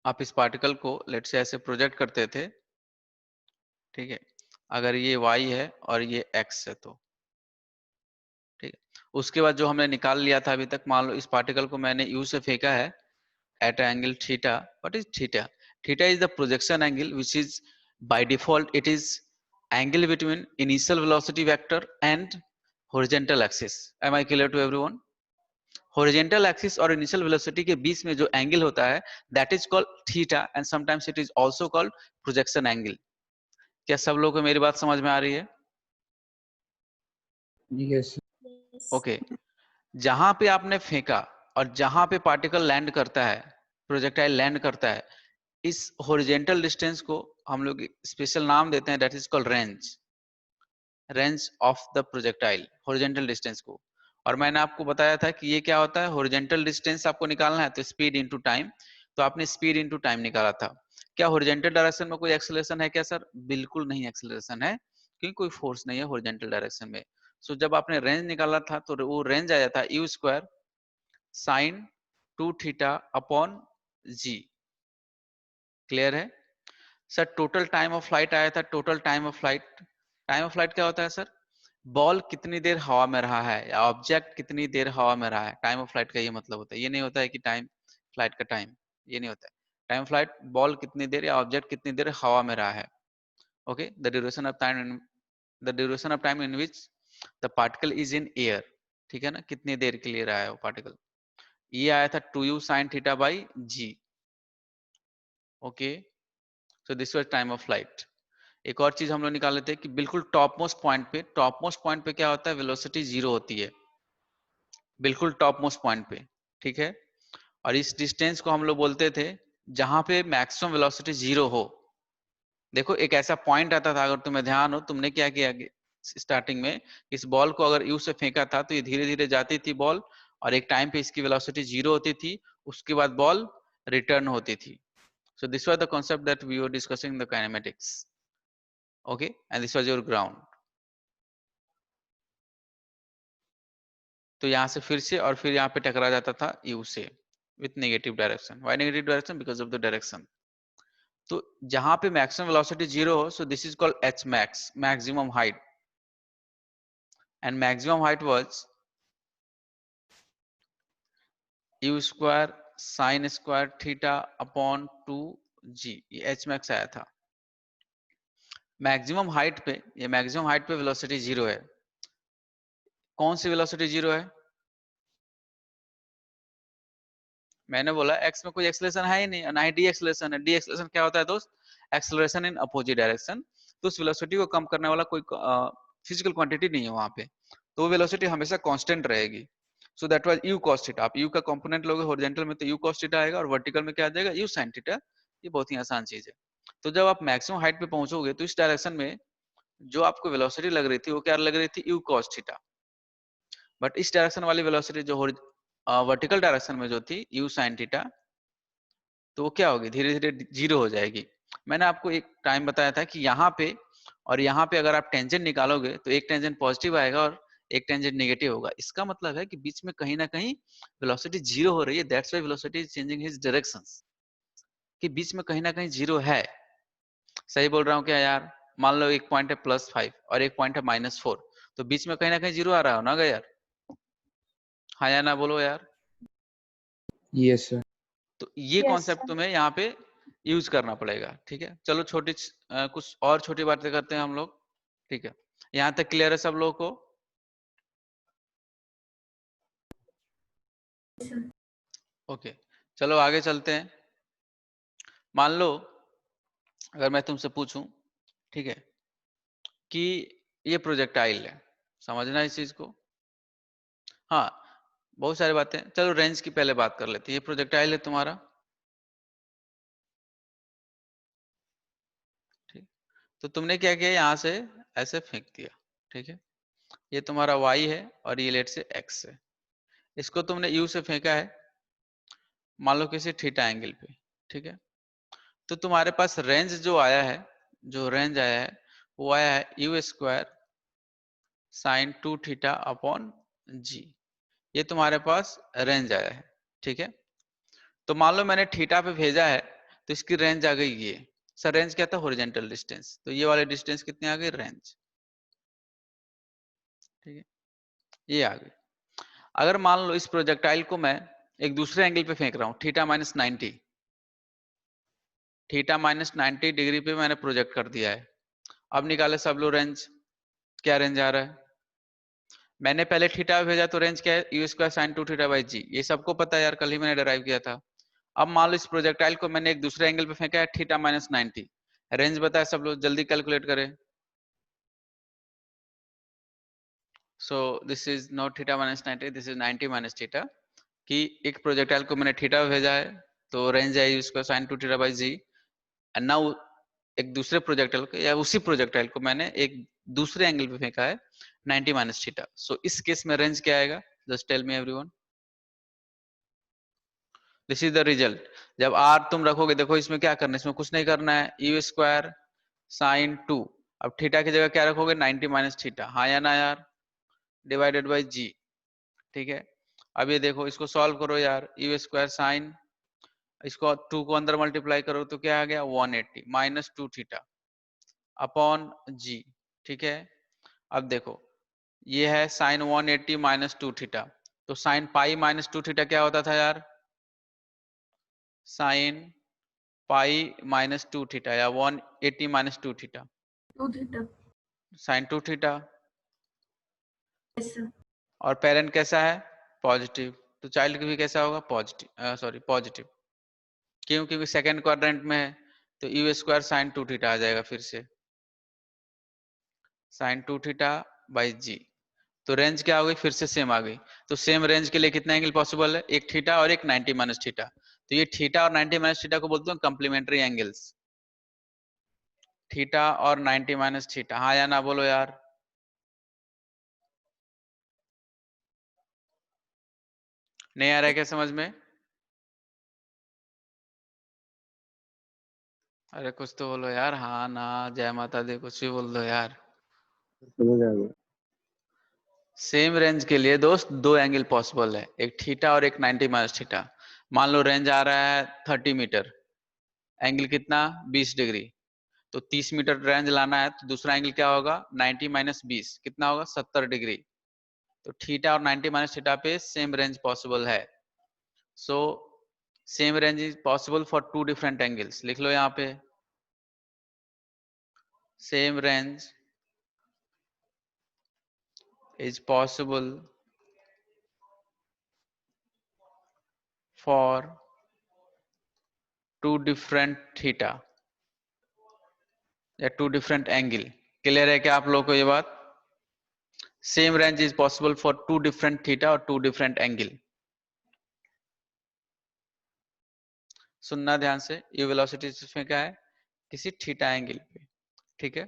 आप इस पार्टिकल को लेट से ऐसे प्रोजेक्ट करते थे, ठीक है, अगर ये y है और ये x है तो ठीक है। उसके बाद जो हमने निकाल लिया था अभी तक, मान लो इस पार्टिकल को मैंने u से फेंका है at an angle theta. What is theta? Theta is the projection angle which is by default it is angle between initial velocity vector and horizontal axis. Am I clear to everyone? Horizontal axis और initial velocity के बीच में जो angle होता है that is called theta and sometimes it is also called projection angle. क्या सब लोगों को मेरी बात समझ में आ रही है? Yes. Okay okay. जहां पे आपने फेंका और जहां पे पार्टिकल लैंड करता है, प्रोजेक्टाइल लैंड करता है, इस हॉरिजॉन्टल डिस्टेंस को हम लोग स्पेशल नाम देते हैं, that is called range of the projectile, horizontal distance को। और मैंने आपको बताया था कि ये क्या होता है, हॉरिजॉन्टल डिस्टेंस आपको निकालना है तो स्पीड इनटू टाइम, तो आपने स्पीड इनटू टाइम निकाला था। क्या हॉरिजॉन्टल डायरेक्शन में कोई एक्सेलरेशन है क्या सर? बिल्कुल नहीं एक्सेलरेशन है, क्योंकि कोई फोर्स नहीं है हॉरिजॉन्टल डायरेक्शन में। सो जब आपने रेंज निकाला था तो वो रेंज आया था u square sine 2 theta upon g. Clear है sir? Total time of flight आया था, total time of flight. Time of flight क्या होता है सर? बॉल कितनी देर हवा में रहा है या ऑब्जेक्ट कितनी देर हवा में रहा है, टाइम ऑफ फ्लाइट का ये मतलब होता है। ये नहीं होता है कि टाइम फ्लाइट का टाइम, ये नहीं होता है। टाइम फ्लाइट बॉल कितनी देर या ऑब्जेक्ट कितनी देर हवा में रहा है। Okay, the duration of time in which the particle is in air, ठीक है ना, कितनी देर के लिए रहा है वो पार्टिकल। ये आया था 2u sin theta by G. Okay, so this was time of flight. एक और चीज हम लोग निकाल लेते हैं कि बिल्कुल टॉप मोस्ट पॉइंट पे क्या होता है, वेलोसिटी जीरो होती है, बिल्कुल टॉप मोस्ट पॉइंट पे, ठीक है। और इस डिस्टेंस को हम लोग बोलते थे जहां पे मैक्सिमम वेलोसिटी जीरो हो। देखो एक ऐसा पॉइंट आता था, अगर तुम्हें ध्यान हो, तुमने क्या किया स्टार्टिंग में, इस बॉल को अगर यू से फेंका था तो ये धीरे धीरे जाती थी बॉल, और एक टाइम पे इसकी वेलोसिटी जीरो होती थी, उसके बाद बॉल रिटर्न होती थी। So this was the concept that we were discussing the kinematics. Okay, and this was your ground. तो यहाँ से फिर से और फिर यहाँ पे टकरा जाता था U से with negative direction. Why negative direction? Because of the direction. तो जहां पे maximum velocity zero हो, so this is called H max, maximum height, and maximum height was U square sin square theta upon 2g, ये H max आया था। Maximum height पे, ये maximum height पे वेलोसिटी जीरो है। कौन सी वेलोसिटी जीरो है? मैंने बोला x में कोई एक्सेलरेशन है ही नहीं, ना ही डी एक्सेलरेशन है। डी एक्सेलरेशन क्या होता है दोस्त? Acceleration in opposite direction. तो उस वेलोसिटी को कम करने वाला कोई फिजिकल क्वांटिटी नहीं है वहां पे, तो वो वेलोसिटी हमेशा कांस्टेंट रहेगी। So that was u cos theta. आप u का कंपोनेंट लोगे हॉरिजॉन्टल में तो u cos थीटा आएगा, और वर्टिकल में क्या आ जाएगा, u sin थीटा। ये बहुत ही आसान चीज है। तो जब आप मैक्सिमम हाइट पे पहुंचोगे तो इस डायरेक्शन में जो आपको वेलोसिटी लग रही थी वो क्या लग रही थी, u cos थीटा। बट इस डायरेक्शन वाली वेलोसिटी जो वर्टिकल डायरेक्शन में जो थी u sin थीटा, तो वो क्या होगी, धीरे धीरे जीरो हो जाएगी। मैंने आपको एक टाइम बताया था कि यहाँ पे और यहाँ पे अगर आप टेंजेंट निकालोगे तो एक टेंजेंट पॉजिटिव आएगा और एक टेंजेंट नेगेटिव होगा। इसका मतलब है कि बीच में कहीं ना कहीं वेलोसिटी जीरो हो रही है, that's why velocity is changing his directions, कि बीच में कहीं ना कहीं जीरो है। सही बोल रहा हूँ क्या यार? मान लो एक पॉइंट है +5 और एक पॉइंट है -4, तो बीच में कहीं ना कहीं जीरो आ रहा हो ना यार? हाँ या ना बोलो यार। Yes, sir. तो ये Yes, कॉन्सेप्ट sir. तुम्हें यहाँ पे यूज करना पड़ेगा, ठीक है। चलो कुछ और छोटी बातें करते हैं हम लोग, ठीक है। यहाँ तक क्लियर है सब लोगों को? ओके, चलो आगे चलते हैं। मान लो अगर मैं तुमसे पूछूं, ठीक है, कि ये प्रोजेक्टाइल है, समझना इस चीज को। हाँ, बहुत सारी बातें, चलो रेंज की पहले बात कर लेते हैं। ये प्रोजेक्टाइल है तुम्हारा, ठीक। तो तुमने क्या किया, यहाँ से ऐसे फेंक दिया, ठीक है। ये तुम्हारा y है और ये लेट से x है। इसको तुमने u से फेंका है, मान लो किसी थीटा एंगल पे, ठीक है। तो तुम्हारे पास रेंज जो आया है, जो रेंज आया है वो आया है u square sine 2 theta upon g. ये तुम्हारे पास रेंज आया है, ठीक है। तो मान लो मैंने थीटा पे भेजा है, तो इसकी रेंज आ गई ये। सर रेंज क्या था? Horizontal distance. तो ये वाले डिस्टेंस कितनी आ गई? रेंज। ठीक है, ये आ गई। अगर मान लो इस प्रोजेक्टाइल को मैं एक दूसरे एंगल पे फेंक रहा हूँ, theta minus 90, theta minus 90 degree पे मैंने प्रोजेक्ट कर दिया है। अब निकाले सब लोग रेंज। क्या रेंज आ रहा है? मैंने पहले थीटा भेजा तो रेंज क्या है? U square sine 2 theta by g. ये सबको पता है यार, कल ही मैंने डिराइव किया था। अब मान लो इस प्रोजेक्टाइल को मैंने एक दूसरे एंगल पे फेंका है, थीटा माइनस 90। रेंज बताया सब लोग, जल्दी कैलकुलेट करें। So this is not theta minus 90, this is 90 minus theta. कि एक प्रोजेक्टाइल को मैंने थीटा भेजा है तो रेंज है उसका sine 2 theta by G. And now एक दूसरे प्रोजेक्टाइल को या उसी प्रोजेक्टाइल को मैंने एक दूसरे एंगल पे फेंका है 90 माइनस थीटा। सो इस केस में रेंज क्या आएगा? Just tell me everyone. This is the result. जब आर तुम रखोगे, देखो इसमें क्या करना है, इसमें कुछ नहीं करना है, यू स्क्वायर साइन 2। अब थीटा की जगह क्या रखोगे? 90 माइनस थीटा। हाँ या ना यार? डिवाइडेड बाई जी। ठीक है, अब ये देखो, इसको सॉल्व करो यार। यू स्क्वायर साइन, इसको 2 को अंदर मल्टीप्लाई करो तो क्या आ गया? 180 माइनस 2 थीटा अपॉन जी। ठीक है, अब देखो ये है साइन 180 माइनस 2 थीटा। तो साइन पाई माइनस 2 थीटा क्या होता था यार? साइन पाई माइनस 2 थीटा या 180 minus 2 theta. 2 theta. Sine 2 theta. Yes sir. और पेरेंट कैसा है? पॉजिटिव। तो चाइल्ड की भी कैसा होगा? Positive, sorry positive. क्यों? क्योंकि सेकंड क्वाड्रेंट में है। तो यू स्क्वायर साइन 2 थीटा आ जाएगा फिर से, साइन 2 थीटा बाई जी। तो रेंज क्या हो गई? फिर से सेम आ गई। तो सेम रेंज के लिए कितना एंगल पॉसिबल है? एक थीटा और एक 90 माइनस थीटा। तो ये थीटा और 90 माइनस थीटा को बोलते हैं कॉम्प्लीमेंट्री एंगल्स। थीटा और 90 माइनस थीटा। हाँ या ना बोलो यार? नहीं आ रहा है क्या समझ में? अरे कुछ तो बोलो यार, हाँ ना, जय माता दी, कुछ भी बोल दो यार। समझ आ गया। सेम रेंज के लिए दोस्त दो एंगल पॉसिबल है, एक थीटा और एक 90 माइनस थीटा। मान लो रेंज आ रहा है 30 मीटर, एंगल कितना? 20 डिग्री। तो 30 मीटर रेंज लाना है तो दूसरा एंगल क्या होगा? 90 माइनस 20 कितना होगा? 70 डिग्री। तो थीटा और 90 माइनस थीटा पे सेम रेंज पॉसिबल है। So same range is possible for two different angles. लिख लो यहाँ पे, same range is possible for two different theta या टू डिफरेंट एंगल। क्लियर है क्या आप लोगों को ये बात? Same range is possible for two different theta और टू डिफरेंट एंगल। सुनना ध्यान से, ये वेलोसिटी इसमें क्या है? किसी थीटा एंगल पे। ठीक है,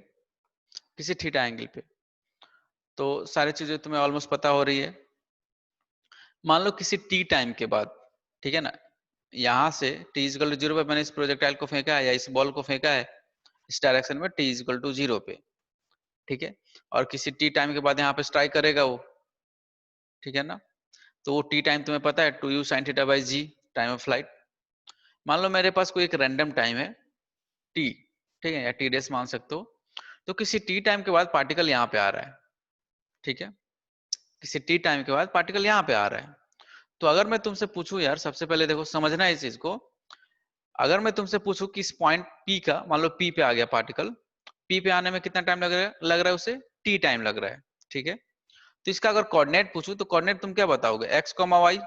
किसी थीटा एंगल पे। तो सारी चीजें तुम्हें ऑलमोस्ट पता हो रही है। मान लो किसी टी टाइम के बाद, ठीक है ना, यहां से टी इक्वल टू 0 पे मैंने इस प्रोजेक्टाइल को फेंका है या इस बॉल को फेंका है इस डायरेक्शन में, टी इक्वल टू 0 पे। ठीक है, और किसी टी टाइम के बाद यहाँ पे स्ट्राइक करेगा वो। ठीक है ना, तो वो टी टाइम तुम्हें पता है 2u sin theta by G, time of flight. मान लो मेरे पास कोई एक रैंडम टाइम है टी, ठीक है, या टी डेज मान सकते हो। तो किसी टी टाइम के बाद पार्टिकल यहाँ पे आ रहा है। ठीक है, किसी टी टाइम के बाद पार्टिकल यहाँ पे आ रहा है। तो अगर मैं तुमसे पूछूं यार, सबसे पहले देखो समझना है इस चीज को। अगर मैं तुमसे पूछूं कि इस पॉइंट पी का, मान लो पी पे आ गया पार्टिकल, पी पे आने में कितना टाइम लग रहा है उसे? टी टाइम लग रहा है। ठीक है, तो इसका अगर कोऑर्डिनेट पूछूं तो कोऑर्डिनेट तुम क्या बताओगे? X comma Y.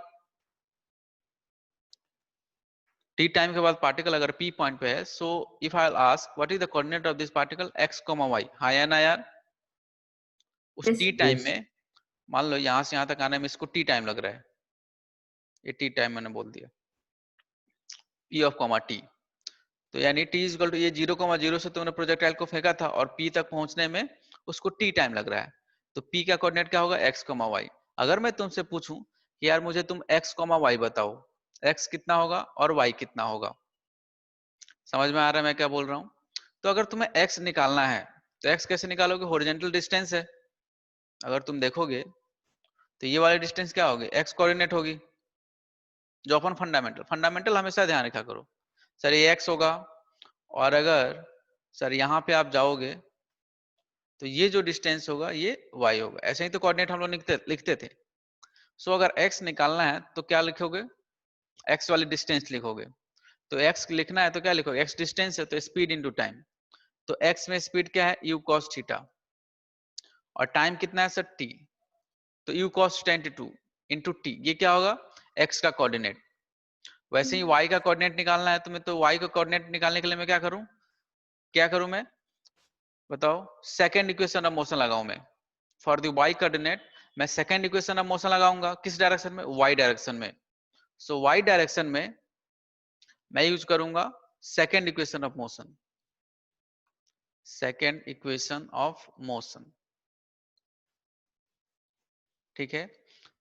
T time के बाद पार्टिकल अगर पी पॉइंट पे है, so if I ask what is the coordinate of this particle? X comma Y. हाँ या ना यार? उस Yes. टी टाइम यस में मान लो यहां से यहां तक आने में इसको टी टाइम लग रहा है, ये टी टाइम मैंने बोल दिया, पी ऑफ कॉमा टी। तो यानी टी इक्वल टू ये 0,0 से तुमने प्रोजेक्टाइल को फेंका था और पी तक पहुंचने में उसको टी टाइम लग रहा है। तो पी का कोऑर्डिनेट क्या होगा? X comma Y. अगर मैं तुमसे पूछूं कि यार मुझे तुम एक्स कॉमा वाई बताओ, एक्स कितना होगा और वाई कितना होगा? समझ में आ रहा है मैं क्या बोल रहा हूँ? तो अगर तुम्हें एक्स निकालना है तो एक्स कैसे निकालोगे? हॉरिजॉन्टल डिस्टेंस है। अगर तुम देखोगे तो ये वाली डिस्टेंस क्या होगी? एक्स कोऑर्डिनेट होगी, जो अपन फंडामेंटल फंडामेंटल हमेशा ध्यान रखा करो। सर ये x होगा, और अगर सर यहाँ पे आप जाओगे तो ये जो डिस्टेंस होगा ये y होगा। ऐसे ही तो कोऑर्डिनेट हम लोग लिखते थे। सो अगर x निकालना है तो क्या लिखोगे, x वाली डिस्टेंस लिखोगे। तो x लिखना है तो क्या लिखोगे, x डिस्टेंस है तो स्पीड इनटू टाइम। तो x में स्पीड क्या है, u cos थीटा, और टाइम कितना है सर t, तो u cos theta into t, ये क्या होगा, x का कोऑर्डिनेट। वैसे ही y का कोऑर्डिनेट निकालना है तुम्हें, तो y का कोऑर्डिनेट निकालने के लिए मैं क्या करूं मैं बताओ, सेकंड इक्वेशन ऑफ मोशन लगाऊं मैं। फॉर द y कोऑर्डिनेट मैं सेकंड इक्वेशन ऑफ मोशन लगाऊंगा, किस डायरेक्शन में, y डायरेक्शन में। सो y डायरेक्शन में मैं यूज करूंगा second equation of motion, second equation of motion, ठीक है।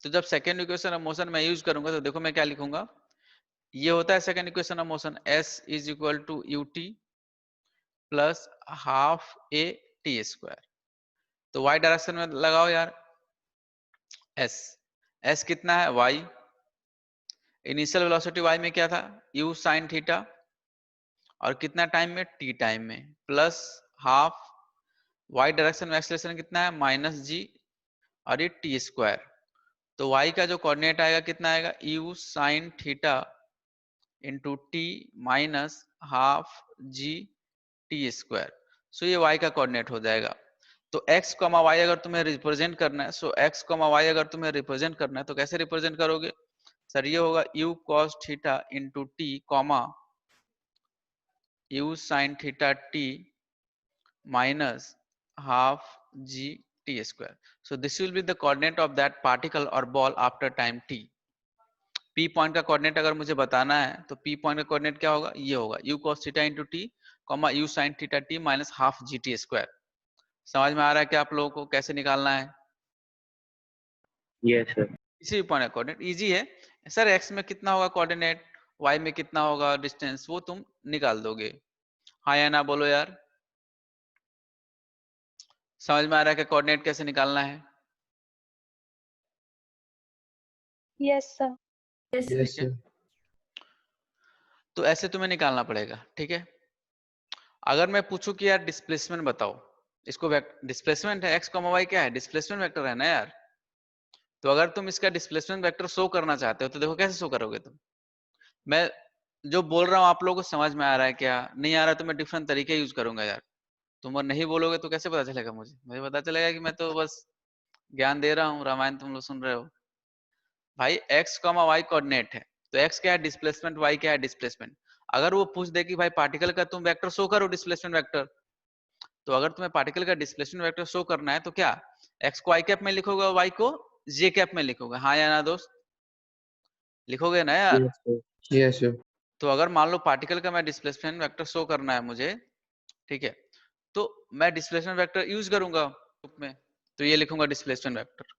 तो जब सेकंड इक्वेशन ऑफ मोशन मैं यूज करूंगा तो देखो मैं क्या लिखूंगा, ये होता है second equation of motion, s is equal to ut plus half a t square. तो y डायरेक्शन में लगाओ यार, s कितना है y, इनिशियल वेलोसिटी y में क्या था, u साइन थीटा, और कितना टाइम में, t टाइम में, प्लस हाफ y डायरेक्शन में एक्सेलरेशन कितना है, माइनस g, और ये t स्क्वायर। तो y का जो कोऑर्डिनेट आएगा कितना आएगा, u sine theta into t minus half g t square. So ये y का कोऑर्डिनेट हो जाएगा। तो x, y अगर तुम्हें रिप्रेजेंट करना है, सो x, y अगर तुम्हें रिप्रेजेंट करना है तो कैसे रिप्रेजेंट करोगे सर, ये होगा u cos theta into t comma u sin theta t minus half g t square. So this will be the coordinate of that particle और ball after time t। P point का coordinate अगर मुझे बताना है तो P point का coordinate क्या होगा, ये होगा u cos theta into t comma u sin theta t minus half g t square. समझ में आ रहा है कि आप लोगों को कैसे निकालना है, यस सर। किसी भी पॉइंट का कोऑर्डिनेट इजी है। सर x में कितना होगा कोऑर्डिनेट, y में कितना होगा डिस्टेंस, वो तुम निकाल दोगे। हाँ या ना बोलो यार, समझ में आ रहा है कि कोऑर्डिनेट कैसे निकालना है। Yes sir. यस यस ठीक है, सर। तो ऐसे तुम्हें निकालना पड़ेगा, ठीक है। अगर मैं पूछूं कि यार डिस्प्लेसमेंट बताओ, इसको डिस्प्लेसमेंट है, x, y क्या है, डिस्प्लेसमेंट वेक्टर है ना यार। तो अगर तुम इसका डिस्प्लेसमेंट वेक्टर शो करना चाहते हो तो देखो कैसे शो करोगे तुम। मैं जो बोल रहा हूँ आप लोगों को समझ में आ रहा है क्या, नहीं आ रहा है तो मैं डिफरेंट तरीके यूज करूंगा यार। तुम और नहीं बोलोगे तो कैसे पता चलेगा मुझे पता चलेगा कि मैं तो बस ज्ञान दे रहा हूँ, रामायण तुम लोग सुन रहे हो। भाई x, y कोऑर्डिनेट है, तो x क्या है डिस्प्लेसमेंट, y क्या है डिस्प्लेसमेंट। अगर वो पूछ दे कि भाई पार्टिकल का तुम वेक्टर शो करो डिस्प्लेसमेंट वेक्टर, तो अगर तुम्हें पार्टिकल का डिस्प्लेसमेंट वेक्टर शो करना है तो क्या, x को i कैप में लिखोगे और y को j कैप में लिखोगे, हाँ या ना दोस्त, लिखोगे ना यार। Yes sir. Yes sir. तो अगर मान लो पार्टिकल का मैं डिस्प्लेसमेंट वेक्टर शो करना है मुझे, ठीक है, तो मैं डिस्प्लेसमेंट वेक्टर यूज करूंगा बुक में, तो ये लिखूंगा डिस्प्लेसमेंट वेक्टर।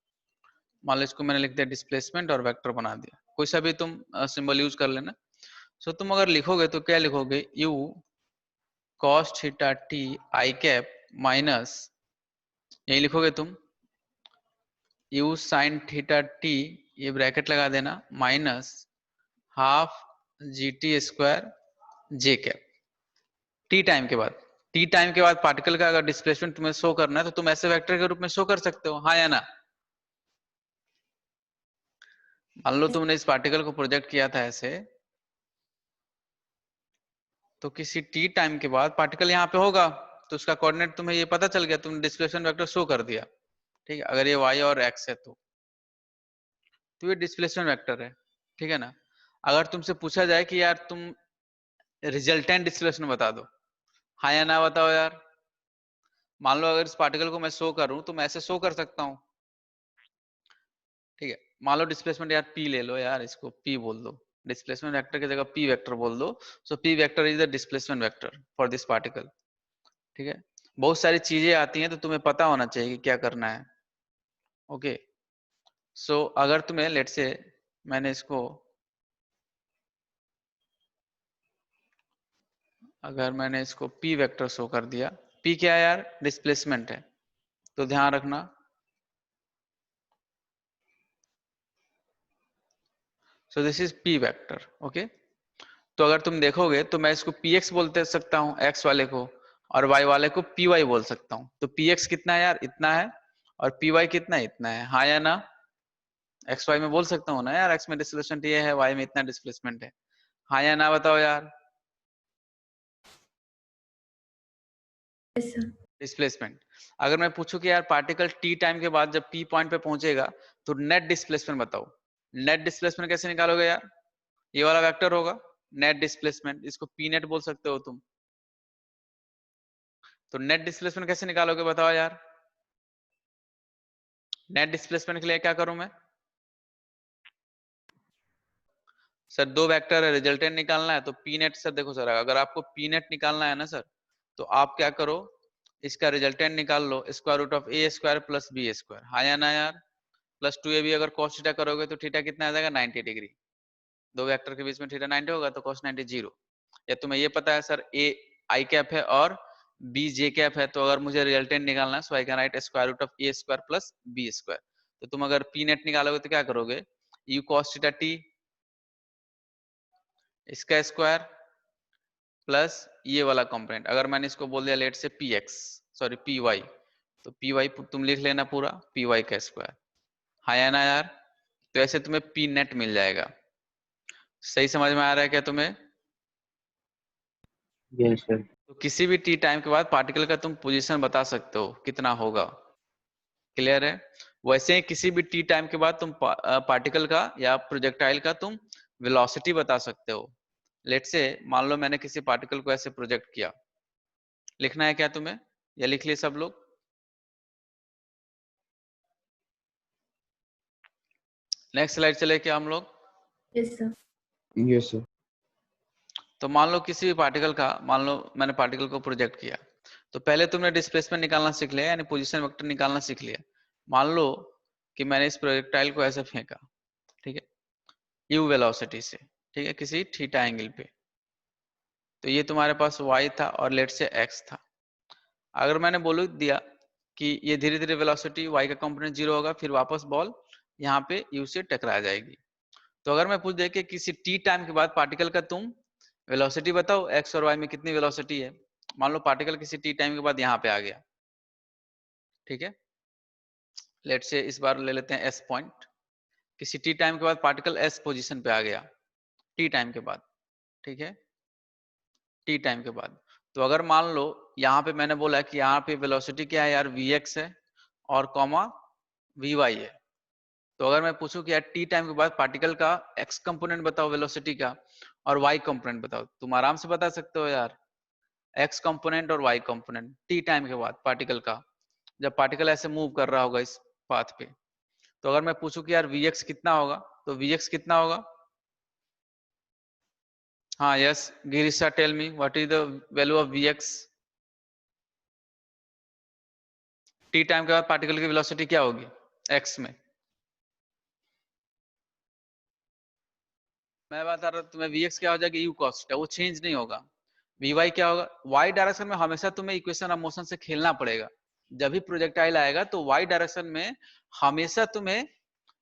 मान लो इसको मैंने लिख दिया डिस्प्लेसमेंट और वेक्टर बना दिया, कोई सा भी तुम सिंबल यूज कर लेना। सो तुम अगर लिखोगे तो क्या लिखोगे, u cos theta t i cap minus, यही लिखोगे तुम, u sin थीटा t, ये ब्रैकेट लगा देना, minus half g t square j cap. T time के बाद, टी टाइम के बाद पार्टिकल का अगर डिस्प्लेसमेंट तुम्हें शो करना है तो तुम ऐसे वेक्टर के रूप में शो कर सकते हो, हाँ या ना। मान लो तुमने इस पार्टिकल को प्रोजेक्ट किया था ऐसे, तो किसी टी टाइम के बाद पार्टिकल यहाँ पे होगा, तो उसका कोऑर्डिनेट तुम्हें ये पता चल गया, तुमने डिस्प्लेसमेंट वेक्टर शो कर दिया, ठीक है। अगर ये y और x है तो ये डिस्प्लेसमेंट वेक्टर है, ठीक है ना। अगर तुमसे पूछा जाए कि यार तुम रिजल्टेंट डिस्प्लेसमेंट बता दो, हाँ या ना बताओ यार। मान लो अगर इस पार्टिकल को मैं शो करूं तो मैं ऐसे शो कर सकता हूँ, ठीक है। मान लो डिस्प्लेसमेंट यार p ले लो यार, इसको p बोल दो, डिस्प्लेसमेंट वेक्टर की जगह p वेक्टर बोल दो। सो p vector is the displacement vector for this particle, ठीक है। बहुत सारी चीजें आती हैं तो तुम्हें पता होना चाहिए कि क्या करना है, ओके। सो अगर तुम्हें लेट से मैंने इसको, अगर मैंने इसको p वेक्टर शो कर दिया, p क्या है यार, डिस्प्लेसमेंट है, तो ध्यान रखना। So this is p vector, okay. तो अगर तुम देखोगे तो मैं इसको px बोलते सकता हूँ x वाले को, और y वाले को py बोल सकता हूँ। तो px कितना है यार, इतना है, और py कितना है, इतना है, हाँ या ना? x y में बोल सकता हूँ ना यार, x में डिस्प्लेसमेंट ये है, y में इतना डिस्प्लेसमेंट है, हाँ या ना बताओ यार? Yes sir. डिस्प्लेसमेंट। अगर मैं पूछूं कि यार पार्टिकल t टाइम के बाद जब p पॉइंट पे पहुंचेगा तो नेट डिस्प्लेसमेंट बताओ। नेट डिस्प्लेसमेंट कैसे निकालोगे यार? ये वाला वेक्टर होगा नेट डिस्प्लेसमेंट, इसको p नेट बोल सकते हो तुम। तो नेट डिस्प्लेसमेंट कैसे निकालोगे बताओ यार? नेट डिस्प्लेसमेंट के लिए क्या करूं मैं? सर दो वेक्टर है, रिजल्टेंट निकालना है, तो पी नेट। सर देखो सर, अगर आपको पी नेट निकालना है ना सर, तो आप क्या करो, इसका रिजल्टेंट निकाल लो, square root of a square plus b square, हाँ या ना यार? प्लस 2ab अगर cos थीटा करोगे तो थीटा कितना आ जाएगा, 90 डिग्री। दो वेक्टर के बीच में थीटा 90 होगा तो cos 90 0। या तुम्हें ये पता है सर a i कैप है और b j कैप है, तो अगर मुझे रिजल्टेंट निकालना है, so I can write square root of a square plus b square. तो तुम अगर p नेट निकालोगे तो क्या करोगे, u cos थीटा t इसका स्क्वायर प्लस ये वाला कंपोनेंट, अगर मैंने इसको बोल दिया लेट से px, सॉरी py, तो py तुम लिख लेना पूरा py का स्क्वायर, हाँ या ना यार? तो ऐसे तुम्हें p नेट मिल जाएगा। सही समझ में आ रहा है क्या तुम्हें? Yes sir. तो किसी भी टी टाइम के बाद पार्टिकल का तुम पोजीशन बता सकते हो कितना होगा। क्लियर है? वैसे ही किसी भी टी टाइम के बाद तुम पार्टिकल का या प्रोजेक्टाइल का तुम वेलोसिटी बता सकते हो। लेट से मान लो मैंने किसी पार्टिकल को ऐसे प्रोजेक्ट किया, लिखना है क्या तुम्हें, या लिख लिए सब लोग? नेक्स्ट स्लाइड चले क्या हम लोग? Yes sir. Yes sir. तो मान लो किसी भी पार्टिकल का, मान लो मैंने पार्टिकल को प्रोजेक्ट किया, तो पहले तुमने डिस्प्लेसमेंट निकालना सीख लिया, यानी पोजीशन वेक्टर निकालना सीख लिया। मान लो कि मैंने इस प्रोजेक्टाइल को ऐसे फेंका, ठीक है, यू वेलोसिटी से, ठीक है, किसी थीटा एंगल पे, तो ये तुम्हारे पास y था और लेट से x था। अगर मैंने बोल दिया कि ये धीरे धीरे वेलोसिटी y का कंपोनेंट 0 होगा, फिर वापस बॉल यहाँ पे u से टकरा जाएगी। तो अगर मैं पूछ दे कि किसी t टाइम के बाद पार्टिकल का तुम वेलोसिटी बताओ, x और y में कितनी वेलोसिटी है। मान लो पार्टिकल किसी t टाइम के बाद यहाँ पे आ गया, ठीक है, लेट से इस बार ले लेते हैं s पॉइंट। किसी t टाइम के बाद पार्टिकल s पोजीशन पे आ गया t टाइम के बाद, ठीक है, टी टाइम के बाद। तो अगर मान लो यहाँ पे मैंने बोला कि यहाँ पे वेलोसिटी क्या है यार, vx है और कॉमा vy है। तो अगर मैं पूछूं कि यार टी टाइम के बाद पार्टिकल का x कंपोनेंट बताओ वेलोसिटी का और y कंपोनेंट बताओ, तुम आराम से बता सकते हो यार, x कंपोनेंट और y कंपोनेंट टी टाइम के बाद पार्टिकल का, जब पार्टिकल ऐसे मूव कर रहा होगा इस पाथ पे। तो अगर मैं पूछूं कि यार vx कितना होगा, तो vx कितना होगा? हाँ yes Girisha, tell me what is the value of vx? T time के बाद पार्टिकल की वेलोसिटी क्या होगी x में? मैं बता रहा हूं तुम्हें, vx क्या हो जाएगा, u cos थीटा, वो चेंज नहीं होगा। vy क्या होगा, y डायरेक्शन में हमेशा तुम्हें इक्वेशन ऑफ मोशन से खेलना पड़ेगा। जब भी प्रोजेक्टाइल आएगा तो y डायरेक्शन में हमेशा तुम्हें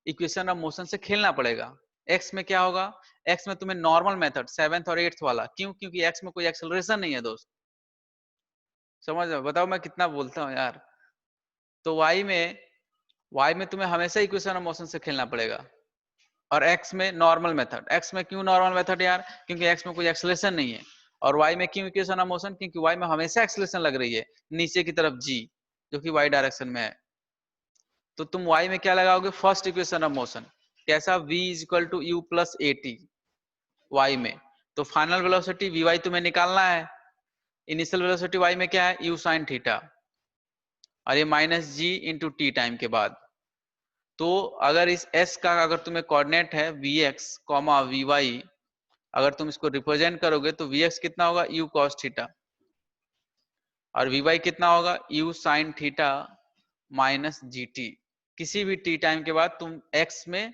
इक्वेशन ऑफ मोशन से खेलना पड़ेगा। x में क्या होगा, x में तुम्हें नॉर्मल मेथड 7th और 8th वाला, क्यों? क्योंकि x में कोई एक्सेलरेशन नहीं है दोस्त। समझ रहे हो? बताओ मैं कितना बोलता हूँ यार। तो y में तुम्हें हमेशा इक्वेशन ऑफ मोशन से खेलना पड़ेगा, और x में नॉर्मल मेथड। x में क्यों नॉर्मल मेथड यार? क्योंकि x में कोई एक्सेलरेशन नहीं है। और y में क्यों इक्वेशन ऑफ मोशन? क्योंकि y में हमेशा एक्सेलरेशन लग रही है नीचे की तरफ g, जो कि y डायरेक्शन में है। तो तुम y में क्या लगाओगे, फर्स्ट इक्वेशन ऑफ मोशन, कैसा, v is equal to U plus A T y में। तो फाइनल वेलोसिटी vy तुम्हें निकालना है, इनिशियल वेलोसिटी y में क्या है, u साइन थीटा, और ये माइनस जी इंटू टी टाइम के बाद। तो अगर इस s का अगर तुम्हें कोऑर्डिनेट है vx कॉमा vy, अगर तुम इसको रिप्रेजेंट करोगे तो vx कितना होगा, u cos थीटा, और vy कितना होगा, u sin theta minus gt। किसी भी t टाइम के बाद तुम x में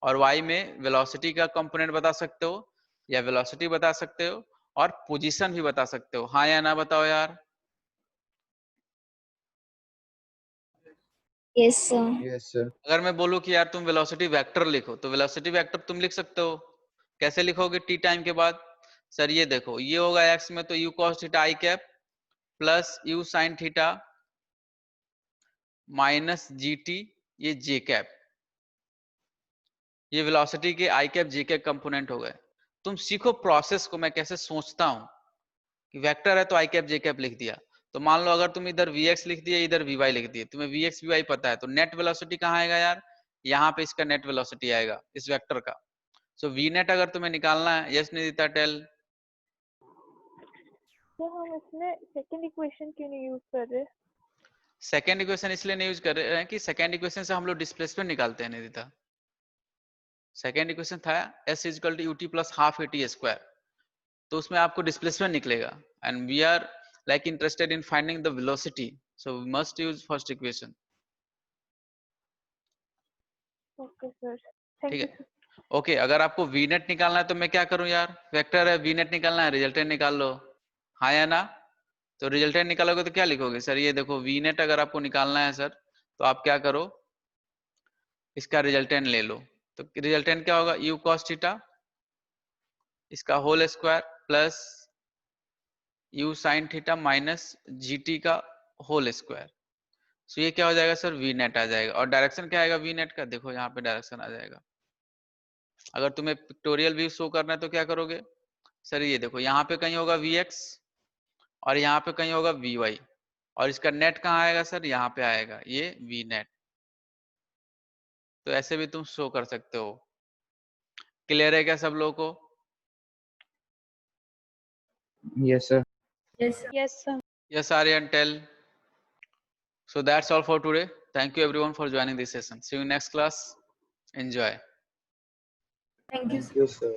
और y में वेलोसिटी का कंपोनेंट बता सकते हो, या वेलोसिटी बता सकते हो, और पोजीशन भी बता सकते हो, हाँ या ना बताओ यार? Yes, sir. Yes sir. अगर मैं बोलूं कि यार तुम वेलोसिटी वेक्टर लिखो, तो वेलोसिटी वेक्टर तुम लिख सकते हो। कैसे लिखोगे टी टाइम के बाद? सर ये देखो, ये होगा x में तो u cos theta i cap plus u sin theta minus gt ये j कैप, ये वेलोसिटी के i cap j cap component हो गए। तुम सीखो प्रोसेस को, मैं कैसे सोचता हूं कि वेक्टर है तो i कैप j कैप लिख दिया। तो मान लो अगर तुम इधर vx लिख दिए, इधर vy लिख दिए, तुम्हें vx vy पता है, तो नेट वेलोसिटी कहाँ आएगा यार, यहाँ पे इसका नेट वेलोसिटी आएगा इस वेक्टर का। सो v नेट अगर तुम्हें निकालना है, यस निदिता टेल। तो हम इसमें सेकंड इक्वेशन क्यों नहीं यूज कर रहे? सेकेंड इक्वेशन इसलिए नहीं यूज कर रहे हैं कि सेकेंड इक्वेशन से हम लोग डिस्प्लेसमेंट निकालते हैं निदिता। सेकेंड इक्वेशन था s equal to ut plus half at square, तो उसमें आपको डिस्प्लेसमेंट निकलेगा and we are like interested in finding the velocity, so we must use first equation. Okay sir, ठीक थैंक यू। है, okay अगर आपको V net निकालना है तो मैं क्या करूं यार, वेक्टर है वी नेट निकालना है, रिजल्टेंट निकाल लो, हाँ या ना। तो रिजल्टेंट निकालोगे तो क्या लिखोगे सर, ये देखो वी नेट अगर आपको निकालना है सर, तो आप क्या करो, इसका रिजल्टेंट ले लो। तो रिजल्टेंट क्या होगा, u cos थीटा इसका whole square plus u sin theta minus gt का होल स्क्वायर। सो ये क्या हो जाएगा सर, वी नेट आ जाएगा। और डायरेक्शन क्या आएगा वी नेट का, देखो यहाँ पे डायरेक्शन आ जाएगा। अगर तुम्हें पिक्टोरियल व्यू शो करना है तो क्या करोगे सर, ये देखो यहाँ पे कहीं होगा vx और यहाँ पे कहीं होगा vy, और इसका नेट कहाँ आएगा सर, यहाँ पे आएगा ये v नेट। तो ऐसे भी तुम शो कर सकते हो। क्लियर है क्या सब लोगों को? Yes, sir. Yes, sir. Yes sir. Yes, Aryan, tell. So that's all for today. Thank you everyone for joining this session. See you next class. Enjoy. Thank you, Thank sir. you, sir.